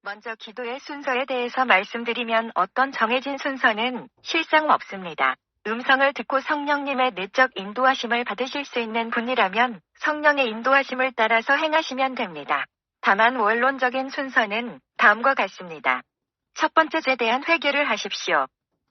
먼저 기도의 순서에 대해서 말씀드리면 어떤 정해진 순서는 실상 없습니다. 음성을 듣고 성령님의 내적 인도하심을 받으실 수 있는 분이라면 성령의 인도하심을 따라서 행하시면 됩니다. 다만 원론적인 순서는 다음과 같습니다. 첫 번째 죄에 대한 회개를 하십시오.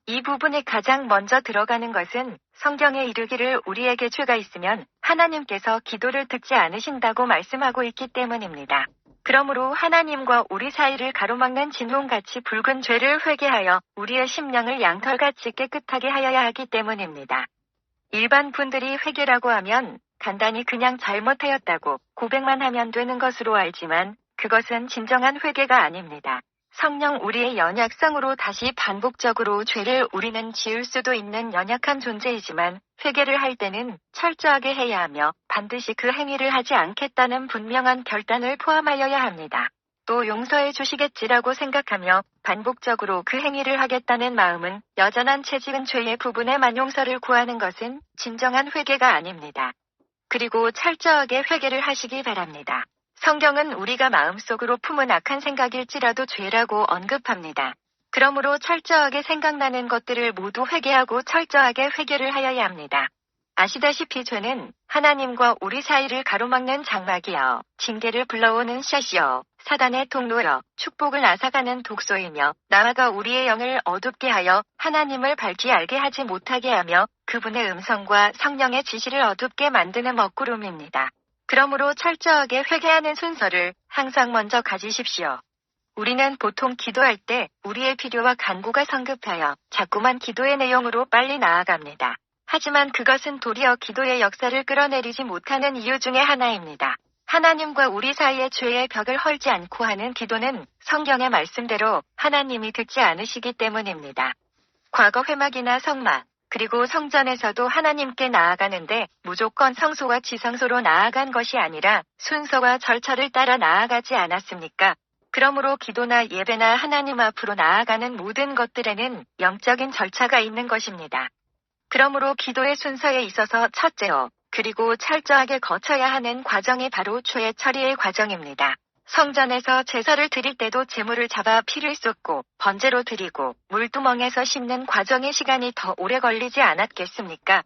이 부분이 가장 먼저 들어가는 것은 성경에 이르기를 우리에게 죄가 있으면 하나님께서 기도를 듣지 않으신다고 말씀하고 있기 때문입니다. 그러므로 하나님과 우리 사이를 가로막는 진홍같이 붉은 죄를 회개하여 우리의 심령을 양털같이 깨끗하게 하여야 하기 때문입니다. 일반 분들이 회개라고 하면 간단히 그냥 잘못하였다고 고백만 하면 되는 것으로 알지만 그것은 진정한 회개가 아닙니다. 성령 우리의 연약성으로 다시 반복적으로 죄를 우리는 지을 수도 있는 연약한 존재이지만 회개를 할 때는 철저하게 해야 하며 반드시 그 행위를 하지 않겠다는 분명한 결단을 포함하여야 합니다. 또 용서해 주시겠지라고 생각하며 반복적으로 그 행위를 하겠다는 마음은 여전한 채 지은 죄의 부분에만 용서를 구하는 것은 진정한 회개가 아닙니다. 그리고 철저하게 회개를 하시기 바랍니다. 성경은 우리가 마음속으로 품은 악한 생각일지라도 죄라고 언급합니다. 그러므로 철저하게 생각나는 것들을 모두 회개하고 철저하게 회개를 하여야 합니다. 아시다시피 죄는 하나님과 우리 사이를 가로막는 장막이여, 징계를 불러오는 샷이여, 사단의 통로여, 축복을 앗아가는 독소이며 나아가 우리의 영을 어둡게 하여 하나님을 밝히 알게 하지 못하게 하며 그분의 음성과 성령의 지시를 어둡게 만드는 먹구름입니다. 그러므로 철저하게 회개하는 순서를 항상 먼저 가지십시오. 우리는 보통 기도할 때 우리의 필요와 간구가 성급하여 자꾸만 기도의 내용으로 빨리 나아갑니다. 하지만 그것은 도리어 기도의 역사를 끌어내리지 못하는 이유 중에 하나입니다. 하나님과 우리 사이의 죄의 벽을 헐지 않고 하는 기도는 성경의 말씀대로 하나님이 듣지 않으시기 때문입니다. 과거 회막이나 성막, 그리고 성전에서도 하나님께 나아가는데 무조건 성소와 지성소로 나아간 것이 아니라 순서와 절차를 따라 나아가지 않았습니까? 그러므로 기도나 예배나 하나님 앞으로 나아가는 모든 것들에는 영적인 절차가 있는 것입니다. 그러므로 기도의 순서에 있어서 첫째요, 그리고 철저하게 거쳐야 하는 과정이 바로 죄의 처리의 과정입니다. 성전에서 제사를 드릴 때도 제물을 잡아 피를 쏟고 번제로 드리고 물두멍에서 씹는 과정의 시간이 더 오래 걸리지 않았겠습니까?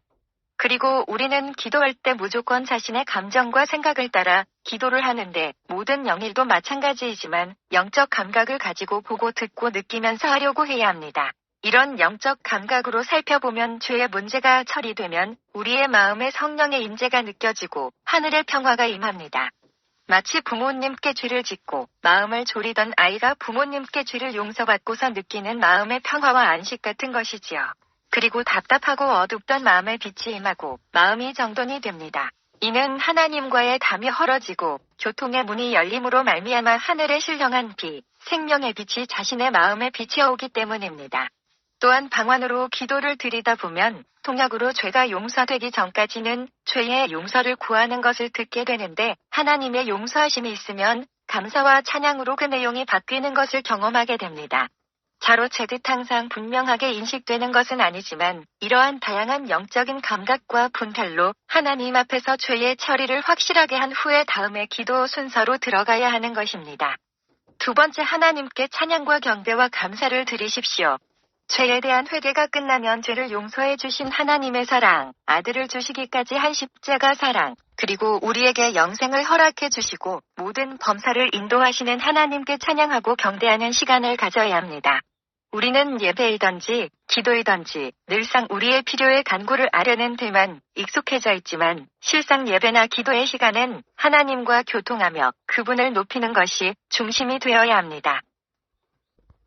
그리고 우리는 기도할 때 무조건 자신의 감정과 생각을 따라 기도를 하는데 모든 영일도 마찬가지이지만 영적 감각을 가지고 보고 듣고 느끼면서 하려고 해야 합니다. 이런 영적 감각으로 살펴보면 죄의 문제가 처리되면 우리의 마음에 성령의 임재가 느껴지고 하늘의 평화가 임합니다. 마치 부모님께 죄를 짓고 마음을 졸이던 아이가 부모님께 죄를 용서받고서 느끼는 마음의 평화와 안식 같은 것이지요. 그리고 답답하고 어둡던 마음에 빛이 임하고 마음이 정돈이 됩니다. 이는 하나님과의 담이 헐어지고 교통의 문이 열림으로 말미암아 하늘의 신령한 비, 생명의 빛이 자신의 마음에 비치어오기 때문입니다. 또한 방언으로 기도를 드리다 보면 통역으로 죄가 용서되기 전까지는 죄의 용서를 구하는 것을 듣게 되는데 하나님의 용서하심이 있으면 감사와 찬양으로 그 내용이 바뀌는 것을 경험하게 됩니다. 자로채듯 항상 분명하게 인식되는 것은 아니지만 이러한 다양한 영적인 감각과 분별로 하나님 앞에서 죄의 처리를 확실하게 한 후에 다음에 기도 순서로 들어가야 하는 것입니다. 두 번째, 하나님께 찬양과 경배와 감사를 드리십시오. 죄에 대한 회개가 끝나면 죄를 용서해 주신 하나님의 사랑, 아들을 주시기까지 한 십자가 사랑, 그리고 우리에게 영생을 허락해 주시고 모든 범사를 인도하시는 하나님께 찬양하고 경배하는 시간을 가져야 합니다. 우리는 예배이든지 기도이든지 늘상 우리의 필요의 간구를 아뢰는 데만 익숙해져 있지만 실상 예배나 기도의 시간은 하나님과 교통하며 그분을 높이는 것이 중심이 되어야 합니다.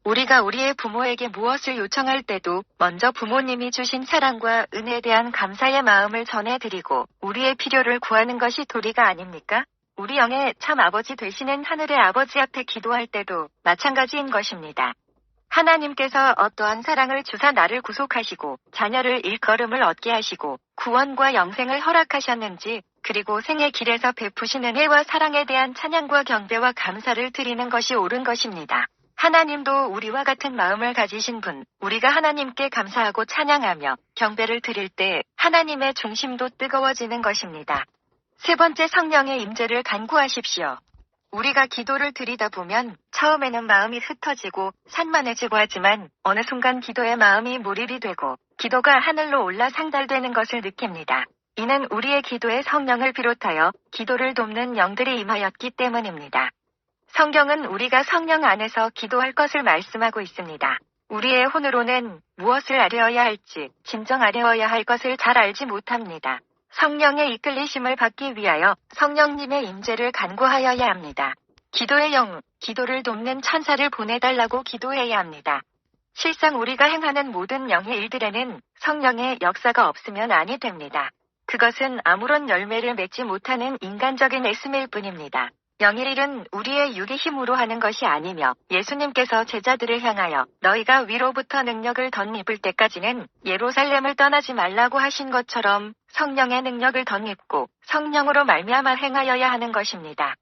우리가 우리의 부모에게 무엇을 요청할 때도 먼저 부모님이 주신 사랑과 은혜에 대한 감사의 마음을 전해드리고 우리의 필요를 구하는 것이 도리가 아닙니까? 우리 영의 참 아버지 되시는 하늘의 아버지 앞에 기도할 때도 마찬가지인 것입니다. 하나님께서 어떠한 사랑을 주사 나를 구속하시고 자녀를 일걸음을 얻게 하시고 구원과 영생을 허락하셨는지, 그리고 생의 길에서 베푸신 은혜와 사랑에 대한 찬양과 경배와 감사를 드리는 것이 옳은 것입니다. 하나님도 우리와 같은 마음을 가지신 분, 우리가 하나님께 감사하고 찬양하며 경배를 드릴 때 하나님의 중심도 뜨거워지는 것입니다. 세 번째, 성령의 임재를 간구하십시오. 우리가 기도를 드리다 보면 처음에는 마음이 흩어지고 산만해지고 하지만 어느 순간 기도에 마음이 몰입이 되고 기도가 하늘로 올라 상달되는 것을 느낍니다. 이는 우리의 기도에 성령을 비롯하여 기도를 돕는 영들이 임하였기 때문입니다. 성경은 우리가 성령 안에서 기도할 것을 말씀하고 있습니다. 우리의 혼으로는 무엇을 아뢰어야 할지, 진정 아뢰어야 할 것을 잘 알지 못합니다. 성령의 이끌리심을 받기 위하여 성령님의 임재를 간구하여야 합니다. 기도의 영, 기도를 돕는 천사를 보내달라고 기도해야 합니다. 실상 우리가 행하는 모든 영의 일들에는 성령의 역사가 없으면 아니 됩니다. 그것은 아무런 열매를 맺지 못하는 인간적인 애씀일 뿐입니다. 영의 일은 우리의 육의 힘으로 하는 것이 아니며 예수님께서 제자들을 향하여 너희가 위로부터 능력을 덧입을 때까지는 예루살렘을 떠나지 말라고 하신 것처럼 성령의 능력을 덧입고 성령으로 말미암아 행하여야 하는 것입니다.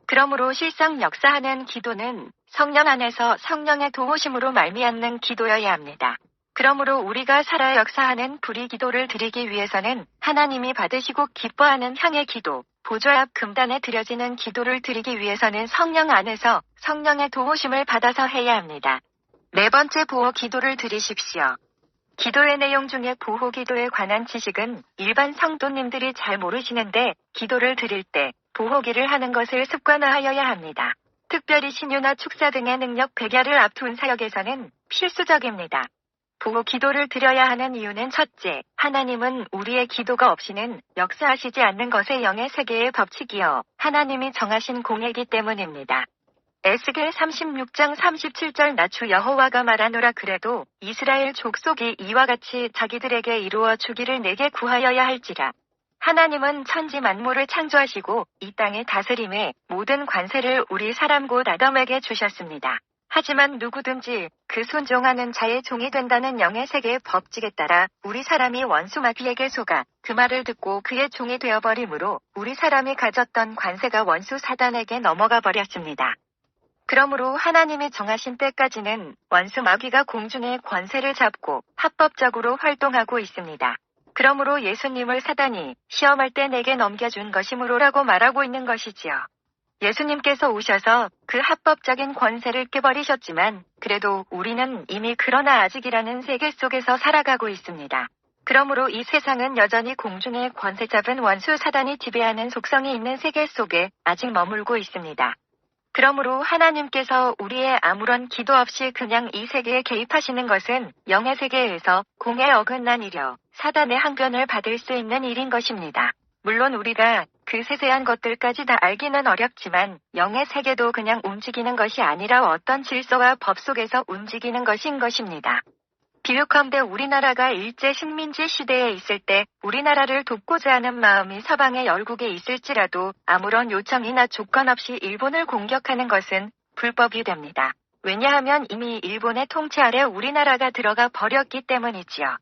그러므로 실상 역사하는 기도는 성령 안에서 성령의 도우심으로 말미암는 기도여야 합니다. 그러므로 우리가 살아 역사하는 불의 기도를 드리기 위해서는 하나님이 받으시고 기뻐하는 향의 기도, 보좌 앞 금단에 드려지는 기도를 드리기 위해서는 성령 안에서 성령의 도우심을 받아서 해야 합니다. 네 번째 보호 기도를 드리십시오. 기도의 내용 중에 보호 기도에 관한 지식은 일반 성도님들이 잘 모르시는데 기도를 드릴 때 보호기를 하는 것을 습관화하여야 합니다. 특별히 신유나 축사 등의 능력 백야를 앞둔 사역에서는 필수적입니다. 보호 기도를 드려야 하는 이유는 첫째, 하나님은 우리의 기도가 없이는 역사하시지 않는 것의 영의 세계의 법칙이요 하나님이 정하신 공예이기 때문입니다. 에스겔 36장 37절 나 주 여호와가 말하노라 그래도 이스라엘 족속이 이와 같이 자기들에게 이루어 주기를 내게 구하여야 할지라. 하나님은 천지 만물을 창조하시고 이 땅의 다스림에 모든 관세를 우리 사람 곧 아담에게 주셨습니다. 하지만 누구든지 그 순종하는 자의 종이 된다는 영의 세계의 법칙에 따라 우리 사람이 원수 마귀에게 속아 그 말을 듣고 그의 종이 되어버리므로 우리 사람이 가졌던 관세가 원수 사단에게 넘어가 버렸습니다. 그러므로 하나님이 정하신 때까지는 원수 마귀가 공중의 권세를 잡고 합법적으로 활동하고 있습니다. 그러므로 예수님을 사단이 시험할 때 내게 넘겨준 것이므로라고 말하고 있는 것이지요. 예수님께서 오셔서 그 합법적인 권세를 깨버리셨지만 그래도 우리는 이미 그러나 아직이라는 세계 속에서 살아가고 있습니다. 그러므로 이 세상은 여전히 공중의 권세 잡은 원수 사단이 지배하는 속성이 있는 세계 속에 아직 머물고 있습니다. 그러므로 하나님께서 우리의 아무런 기도 없이 그냥 이 세계에 개입하시는 것은 영의 세계에서 공에 어긋난 일이요 사단의 항변을 받을 수 있는 일인 것입니다. 물론 우리가 그 세세한 것들까지 다 알기는 어렵지만 영의 세계도 그냥 움직이는 것이 아니라 어떤 질서와 법 속에서 움직이는 것인 것입니다. 비유컨대 우리나라가 일제 식민지 시대에 있을 때 우리나라를 돕고자 하는 마음이 서방의 열국에 있을지라도 아무런 요청이나 조건 없이 일본을 공격하는 것은 불법이 됩니다. 왜냐하면 이미 일본의 통치 아래 우리나라가 들어가 버렸기 때문이지요.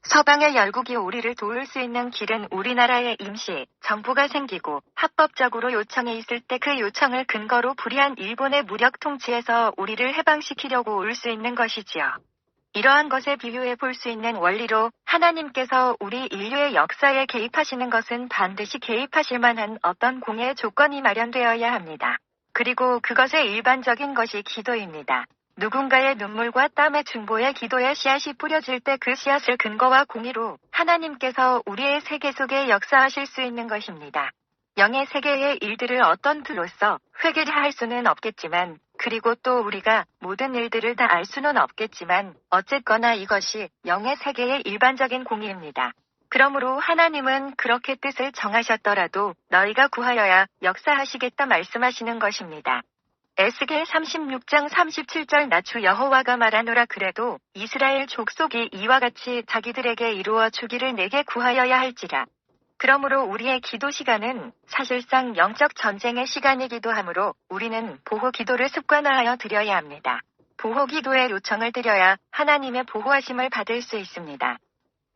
서방의 열국이 우리를 도울 수 있는 길은 우리나라에 임시 정부가 생기고 합법적으로 요청이 있을 때 그 요청을 근거로 불의한 일본의 무력 통치에서 우리를 해방시키려고 올 수 있는 것이지요. 이러한 것에 비유해 볼 수 있는 원리로 하나님께서 우리 인류의 역사에 개입하시는 것은 반드시 개입하실 만한 어떤 공의 조건이 마련되어야 합니다. 그리고 그것의 일반적인 것이 기도입니다. 누군가의 눈물과 땀의 중보에 기도의 씨앗이 뿌려질 때 그 씨앗을 근거와 공의로 하나님께서 우리의 세계 속에 역사하실 수 있는 것입니다. 영의 세계의 일들을 어떤 틀로서 회개할 수는 없겠지만 그리고 또 우리가 모든 일들을 다 알 수는 없겠지만 어쨌거나 이것이 영의 세계의 일반적인 공의입니다. 그러므로 하나님은 그렇게 뜻을 정하셨더라도 너희가 구하여야 역사하시겠다 말씀하시는 것입니다. 에스겔 36장 37절 나 주 여호와가 말하노라 그래도 이스라엘 족속이 이와 같이 자기들에게 이루어 주기를 내게 구하여야 할지라. 그러므로 우리의 기도 시간은 사실상 영적 전쟁의 시간이기도 하므로 우리는 보호 기도를 습관화하여 드려야 합니다. 보호 기도의 요청을 드려야 하나님의 보호하심을 받을 수 있습니다.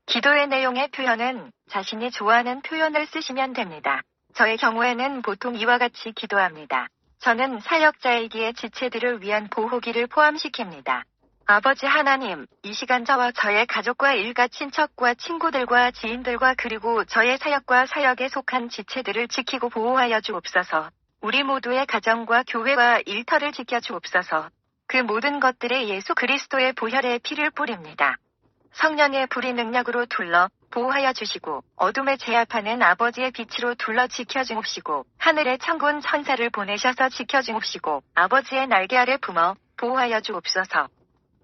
기도의 내용의 표현은 자신이 좋아하는 표현을 쓰시면 됩니다. 저의 경우에는 보통 이와 같이 기도합니다. 저는 사역자이기에 지체들을 위한 보호기를 포함시킵니다. 아버지 하나님, 이 시간 저와 저의 가족과 일가 친척과 친구들과 지인들과 그리고 저의 사역과 사역에 속한 지체들을 지키고 보호하여 주옵소서. 우리 모두의 가정과 교회와 일터를 지켜주옵소서. 그 모든 것들에 예수 그리스도의 보혈의 피를 뿌립니다. 성령의 불의 능력으로 둘러 보호하여 주시고 어둠에 제압하는 아버지의 빛으로 둘러 지켜주옵시고 하늘의 천군 천사를 보내셔서 지켜주옵시고 아버지의 날개 아래 품어 보호하여 주옵소서.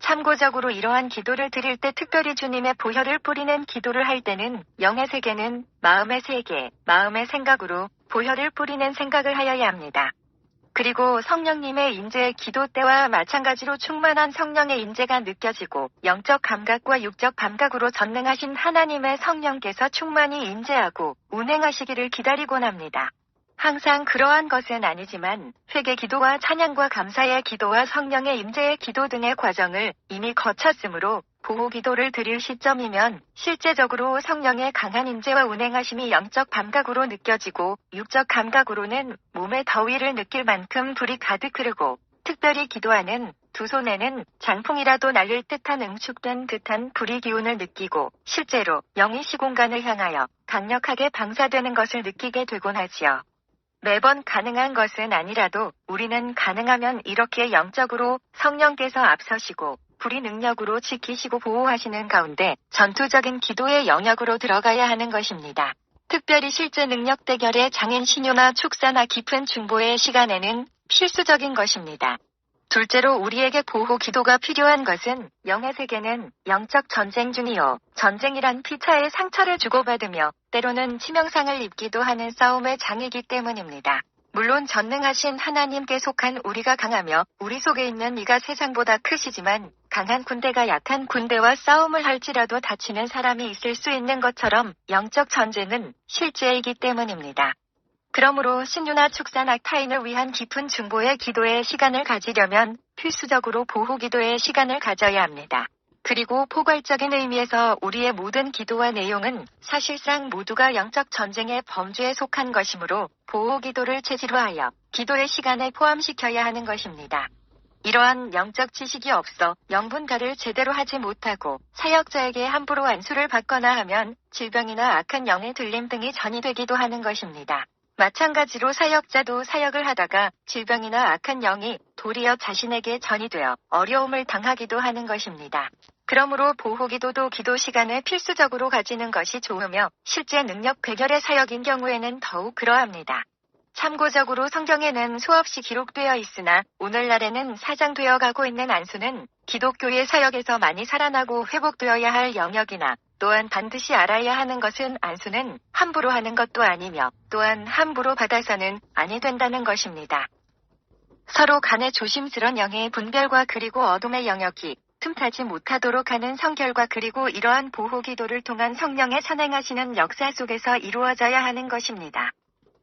참고적으로 이러한 기도를 드릴 때 특별히 주님의 보혈을 뿌리는 기도를 할 때는 영의 세계는 마음의 세계, 마음의 생각으로 보혈을 뿌리는 생각을 하여야 합니다. 그리고 성령님의 인재의 기도 때와 마찬가지로 충만한 성령의 인재가 느껴지고 영적 감각과 육적 감각으로 전능하신 하나님의 성령께서 충만히 인재하고 운행하시기를 기다리곤 합니다. 항상 그러한 것은 아니지만 회개 기도와 찬양과 감사의 기도와 성령의 임재의 기도 등의 과정을 이미 거쳤으므로 보호 기도를 드릴 시점이면 실제적으로 성령의 강한 임재와 운행하심이 영적 감각으로 느껴지고 육적 감각으로는 몸의 더위를 느낄 만큼 불이 가득 흐르고 특별히 기도하는 두 손에는 장풍이라도 날릴 듯한 응축된 듯한 불의 기운을 느끼고 실제로 영이 시공간을 향하여 강력하게 방사되는 것을 느끼게 되곤 하지요. 매번 가능한 것은 아니라도 우리는 가능하면 이렇게 영적으로 성령께서 앞서시고 불의 능력으로 지키시고 보호하시는 가운데 전투적인 기도의 영역으로 들어가야 하는 것입니다. 특별히 실제 능력 대결의 장인 신유나 축사나 깊은 중보의 시간에는 필수적인 것입니다. 둘째로 우리에게 보호 기도가 필요한 것은 영의 세계는 영적 전쟁 중이요. 전쟁이란 피차의 상처를 주고받으며 때로는 치명상을 입기도 하는 싸움의 장이기 때문입니다. 물론 전능하신 하나님께 속한 우리가 강하며 우리 속에 있는 이가 세상보다 크시지만 강한 군대가 약한 군대와 싸움을 할지라도 다치는 사람이 있을 수 있는 것처럼 영적 전쟁은 실제이기 때문입니다. 그러므로 신유나 축사나 타인을 위한 깊은 중보의 기도의 시간을 가지려면 필수적으로 보호 기도의 시간을 가져야 합니다. 그리고 포괄적인 의미에서 우리의 모든 기도와 내용은 사실상 모두가 영적 전쟁의 범주에 속한 것이므로 보호 기도를 체질화하여 기도의 시간에 포함시켜야 하는 것입니다. 이러한 영적 지식이 없어 영분가를 제대로 하지 못하고 사역자에게 함부로 안수를 받거나 하면 질병이나 악한 영의 들림 등이 전이되기도 하는 것입니다. 마찬가지로 사역자도 사역을 하다가 질병이나 악한 영이 도리어 자신에게 전이되어 어려움을 당하기도 하는 것입니다. 그러므로 보호기도도 기도 시간을 필수적으로 가지는 것이 좋으며 실제 능력 배결의 사역인 경우에는 더욱 그러합니다. 참고적으로 성경에는 수없이 기록되어 있으나 오늘날에는 사장되어 가고 있는 안수는 기독교의 사역에서 많이 살아나고 회복되어야 할 영역이나 또한 반드시 알아야 하는 것은 안수는 함부로 하는 것도 아니며 또한 함부로 받아서는 아니 된다는 것입니다. 서로 간의 조심스런 영의 분별과 그리고 어둠의 영역이 틈타지 못하도록 하는 성결과 그리고 이러한 보호 기도를 통한 성령의 선행하시는 역사 속에서 이루어져야 하는 것입니다.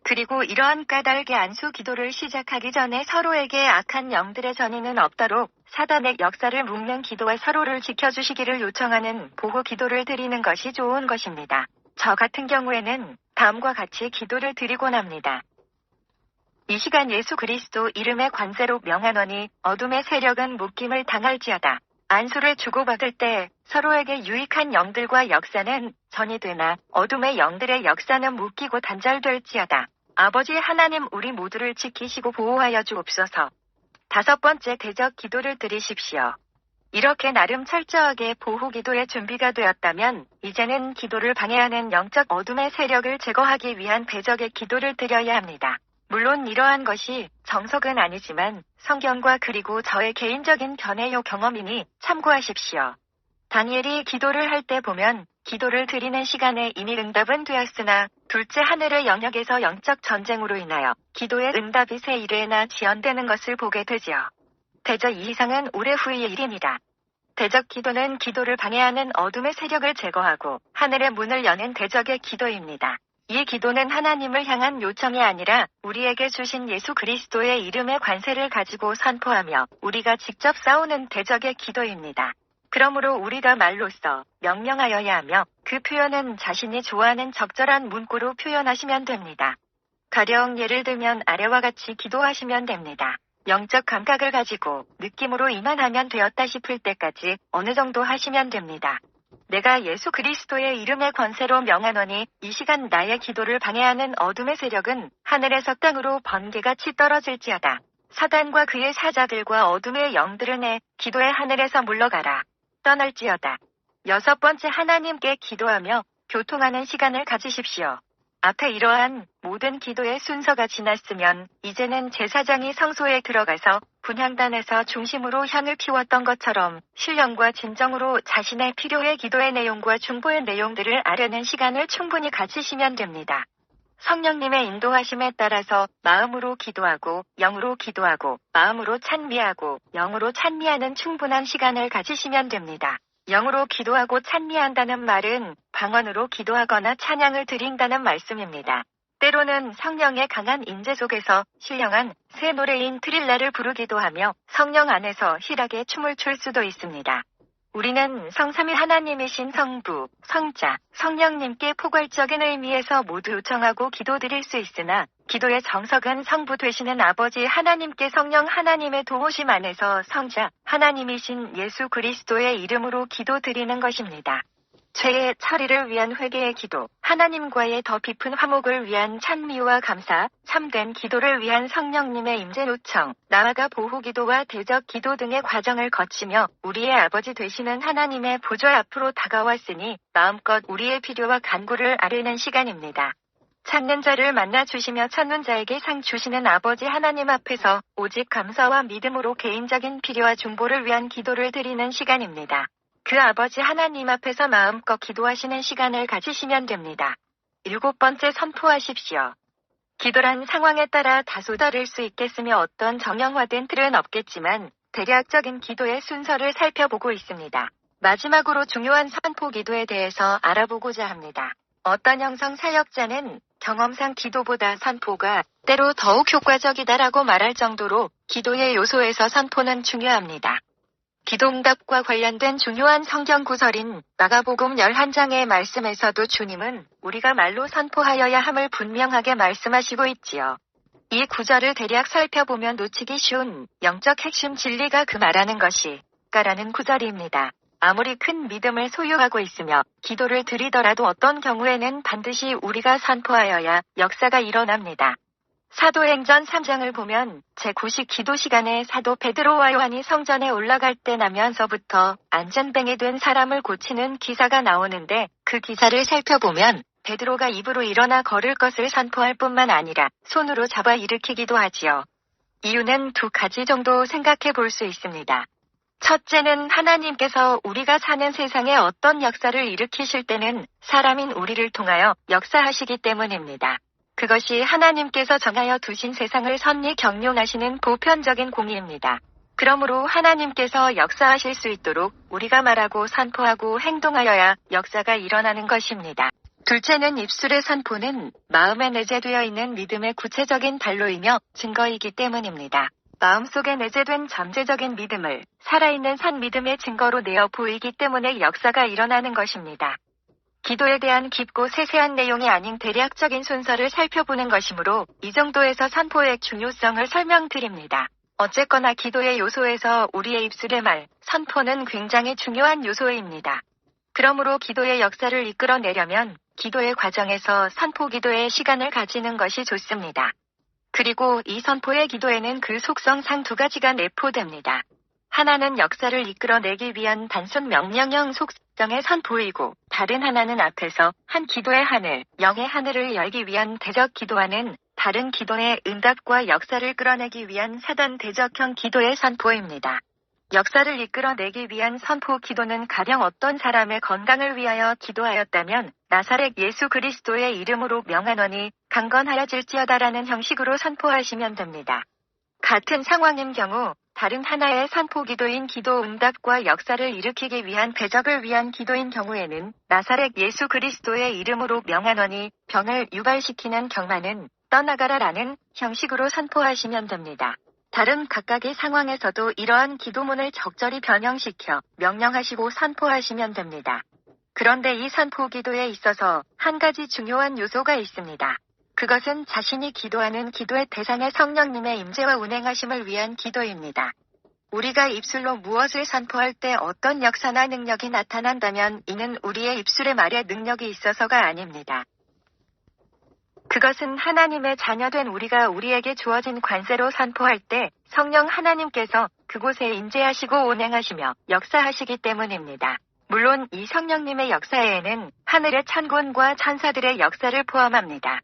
그리고 이러한 까닭의 안수 기도를 시작하기 전에 서로에게 악한 영들의 전이는 없도록 사단의 역사를 묶는 기도와 서로를 지켜주시기를 요청하는 보호 기도를 드리는 것이 좋은 것입니다. 저 같은 경우에는 다음과 같이 기도를 드리곤 합니다. 이 시간 예수 그리스도 이름의 관세로 명하노니 어둠의 세력은 묶임을 당할지어다. 안수를 주고받을 때 서로에게 유익한 영들과 역사는 전이 되나 어둠의 영들의 역사는 묶이고 단절될지어다. 아버지 하나님 우리 모두를 지키시고 보호하여 주옵소서. 5번째 대적 기도를 드리십시오. 이렇게 나름 철저하게 보호 기도의 준비가 되었다면 이제는 기도를 방해하는 영적 어둠의 세력을 제거하기 위한 대적의 기도를 드려야 합니다. 물론 이러한 것이 정석은 아니지만 성경과 그리고 저의 개인적인 견해요 경험이니 참고하십시오. 다니엘이 기도를 할 때 보면 기도를 드리는 시간에 이미 응답은 되었으나 둘째 하늘의 영역에서 영적 전쟁으로 인하여 기도의 응답이 새 일회나 지연되는 것을 보게 되지요. 대적 이상은 오래 후의 일입니다. 대적 기도는 기도를 방해하는 어둠의 세력을 제거하고 하늘의 문을 여는 대적의 기도입니다. 이 기도는 하나님을 향한 요청이 아니라 우리에게 주신 예수 그리스도의 이름의 관세를 가지고 선포하며 우리가 직접 싸우는 대적의 기도입니다. 그러므로 우리가 말로써 명령하여야 하며 그 표현은 자신이 좋아하는 적절한 문구로 표현하시면 됩니다. 가령 예를 들면 아래와 같이 기도하시면 됩니다. 영적 감각을 가지고 느낌으로 이만하면 되었다 싶을 때까지 어느 정도 하시면 됩니다. 내가 예수 그리스도의 이름의 권세로 명하노니 이 시간 나의 기도를 방해하는 어둠의 세력은 하늘에서 땅으로 번개같이 떨어질지어다. 사단과 그의 사자들과 어둠의 영들은 내 기도의 하늘에서 물러가라. 떠날지어다. 6번째, 하나님께 기도하며 교통하는 시간을 가지십시오. 앞에 이러한 모든 기도의 순서가 지났으면 이제는 제사장이 성소에 들어가서 분향단에서 중심으로 향을 피웠던 것처럼 신령과 진정으로 자신의 필요의 기도의 내용과 중보의 내용들을 아려는 시간을 충분히 가지시면 됩니다. 성령님의 인도하심에 따라서 마음으로 기도하고 영으로 기도하고 마음으로 찬미하고 영으로 찬미하는 충분한 시간을 가지시면 됩니다. 영으로 기도하고 찬미한다는 말은 방언으로 기도하거나 찬양을 드린다는 말씀입니다. 때로는 성령의 강한 인재 속에서 신령한 새 노래인 트릴라를 부르기도 하며 성령 안에서 희락의 춤을 출 수도 있습니다. 우리는 성삼위 하나님이신 성부, 성자, 성령님께 포괄적인 의미에서 모두 요청하고 기도드릴 수 있으나 기도의 정석은 성부 되시는 아버지 하나님께 성령 하나님의 도우심 안에서 성자 하나님이신 예수 그리스도의 이름으로 기도드리는 것입니다. 죄의 처리를 위한 회개의 기도, 하나님과의 더 깊은 화목을 위한 찬미와 감사, 참된 기도를 위한 성령님의 임재 요청, 나아가 보호기도와 대적기도 등의 과정을 거치며 우리의 아버지 되시는 하나님의 보좌 앞으로 다가왔으니 마음껏 우리의 필요와 간구를 아뢰는 시간입니다. 찾는 자를 만나 주시며 찾는 자에게 상 주시는 아버지 하나님 앞에서 오직 감사와 믿음으로 개인적인 필요와 중보를 위한 기도를 드리는 시간입니다. 그 아버지 하나님 앞에서 마음껏 기도하시는 시간을 가지시면 됩니다. 7번째, 선포하십시오. 기도란 상황에 따라 다소 다를 수 있겠으며 어떤 정형화된 틀은 없겠지만 대략적인 기도의 순서를 살펴보고 있습니다. 마지막으로 중요한 선포 기도에 대해서 알아보고자 합니다. 어떤 영성 사역자는 경험상 기도보다 선포가 때로 더욱 효과적이다라고 말할 정도로 기도의 요소에서 선포는 중요합니다. 기도응답과 관련된 중요한 성경 구절인 마가복음 11장의 말씀에서도 주님은 우리가 말로 선포하여야 함을 분명하게 말씀하시고 있지요. 이 구절을 대략 살펴보면 놓치기 쉬운 영적 핵심 진리가 그 말하는 것이 가라는 구절입니다. 아무리 큰 믿음을 소유하고 있으며 기도를 드리더라도 어떤 경우에는 반드시 우리가 선포하여야 역사가 일어납니다. 사도행전 3장을 보면 제9식 기도 시간에 사도 베드로와 요한이 성전에 올라갈 때 나면서부터 안전뱅이 된 사람을 고치는 기사가 나오는데 그 기사를 살펴보면 베드로가 입으로 일어나 걸을 것을 선포할 뿐만 아니라 손으로 잡아 일으키기도 하지요. 이유는 2가지 정도 생각해 볼 수 있습니다. 첫째는 하나님께서 우리가 사는 세상에 어떤 역사를 일으키실 때는 사람인 우리를 통하여 역사하시기 때문입니다. 그것이 하나님께서 정하여 두신 세상을 섭리 경륜하시는 보편적인 공의입니다. 그러므로 하나님께서 역사하실 수 있도록 우리가 말하고 선포하고 행동하여야 역사가 일어나는 것입니다. 둘째는 입술의 선포는 마음에 내재되어 있는 믿음의 구체적인 단로이며 증거이기 때문입니다. 마음속에 내재된 잠재적인 믿음을 살아있는 산 믿음의 증거로 내어 보이기 때문에 역사가 일어나는 것입니다. 기도에 대한 깊고 세세한 내용이 아닌 대략적인 순서를 살펴보는 것이므로 이 정도에서 선포의 중요성을 설명드립니다. 어쨌거나 기도의 요소에서 우리의 입술의 말, 선포는 굉장히 중요한 요소입니다. 그러므로 기도의 역사를 이끌어내려면 기도의 과정에서 선포 기도의 시간을 가지는 것이 좋습니다. 그리고 이 선포의 기도에는 그 속성상 2가지가 내포됩니다. 하나는 역사를 이끌어내기 위한 단순 명령형 속성의 선포이고 다른 하나는 앞에서 한 기도의 하늘, 영의 하늘을 열기 위한 대적 기도하는 다른 기도의 응답과 역사를 끌어내기 위한 사단 대적형 기도의 선포입니다. 역사를 이끌어내기 위한 선포 기도는 가령 어떤 사람의 건강을 위하여 기도하였다면 나사렛 예수 그리스도의 이름으로 명하노니 강건하여질지어다라는 형식으로 선포하시면 됩니다. 같은 상황인 경우 다른 하나의 선포 기도인 기도 응답과 역사를 일으키기 위한 대적을 위한 기도인 경우에는 나사렛 예수 그리스도의 이름으로 명하노니 병을 유발시키는 경마는 떠나가라라는 형식으로 선포하시면 됩니다. 다른 각각의 상황에서도 이러한 기도문을 적절히 변형시켜 명령하시고 선포하시면 됩니다. 그런데 이 선포 기도에 있어서 한 가지 중요한 요소가 있습니다. 그것은 자신이 기도하는 기도의 대상의 성령님의 임재와 운행하심을 위한 기도입니다. 우리가 입술로 무엇을 선포할 때 어떤 역사나 능력이 나타난다면 이는 우리의 입술의 말에 능력이 있어서가 아닙니다. 그것은 하나님의 자녀된 우리가 우리에게 주어진 관세로 선포할 때 성령 하나님께서 그곳에 임재하시고 운행하시며 역사하시기 때문입니다. 물론 이 성령님의 역사에는 하늘의 천군과 천사들의 역사를 포함합니다.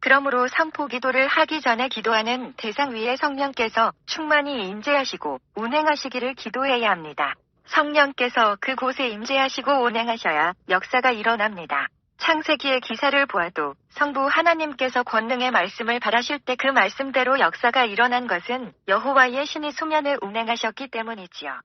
그러므로 선포 기도를 하기 전에 기도하는 대상 위에 성령께서 충만히 임재하시고 운행하시기를 기도해야 합니다. 성령께서 그곳에 임재하시고 운행하셔야 역사가 일어납니다. 창세기의 기사를 보아도 성부 하나님께서 권능의 말씀을 발하실 때 그 말씀대로 역사가 일어난 것은 여호와의 신이 수면에 운행하셨기 때문이지요.